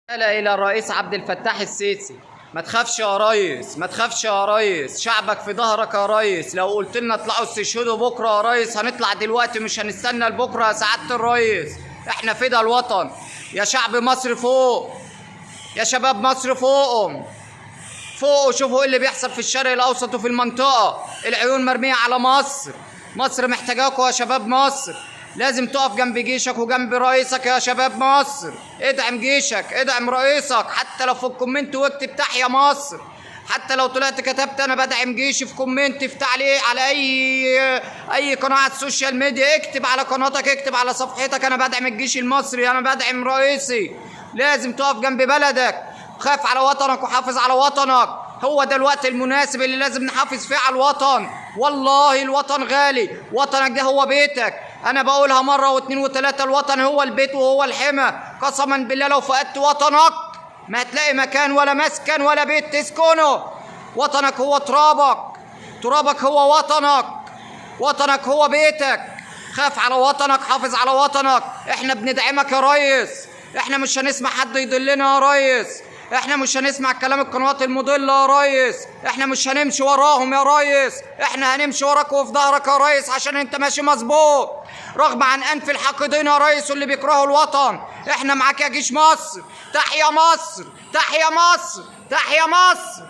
إلى الرئيس عبد الفتاح السيسي. ما تخافش يا ريس، ما تخافش يا ريس، شعبك في ظهرك يا ريس. لو قلت لنا اطلعوا استشهدوا بكره يا ريس هنطلع دلوقتي، مش هنستنى لبكره يا سعاده الريس. احنا فدا الوطن يا شعب مصر، فوق يا شباب مصر، فوقهم فوقوا. شوفوا ايه اللي بيحصل في الشرق الاوسط وفي المنطقه. العيون مرميه على مصر. مصر محتاجاكوا يا شباب مصر. لازم تقف جنب جيشك وجنب رئيسك يا شباب مصر. ادعم جيشك، ادعم رئيسك، حتى لو في الكومنت واكتب تحيا مصر. حتى لو طلعت كتبت انا بدعم جيشي في كومنت في تعليق على اي قناه على السوشيال ميديا، اكتب على قناتك، اكتب على صفحتك انا بدعم الجيش المصري، انا بدعم رئيسي. لازم تقف جنب بلدك، خاف على وطنك وحافظ على وطنك. هو ده الوقت المناسب اللي لازم نحافظ فيه على الوطن. والله الوطن غالي، وطنك ده هو بيتك. انا بقولها مره واثنين وثلاثه، الوطن هو البيت وهو الحمى. قسما بالله لو فقدت وطنك ما هتلاقي مكان ولا مسكن ولا بيت تسكنه. وطنك هو ترابك، ترابك هو وطنك، وطنك هو بيتك. خاف على وطنك، حافظ على وطنك. احنا بندعمك يا ريس، احنا مش هنسمع حد يضلنا يا ريس، احنا مش هنسمع كلام القنوات المضلة يا ريس، احنا مش هنمشي وراهم يا ريس، احنا هنمشي وراك وفي ظهرك يا ريس عشان انت ماشي مظبوط رغم عن انف الحاقدين يا ريس واللي بيكرهوا الوطن. احنا معاك يا جيش مصر. تحيا مصر، تحيا مصر، تحيا مصر.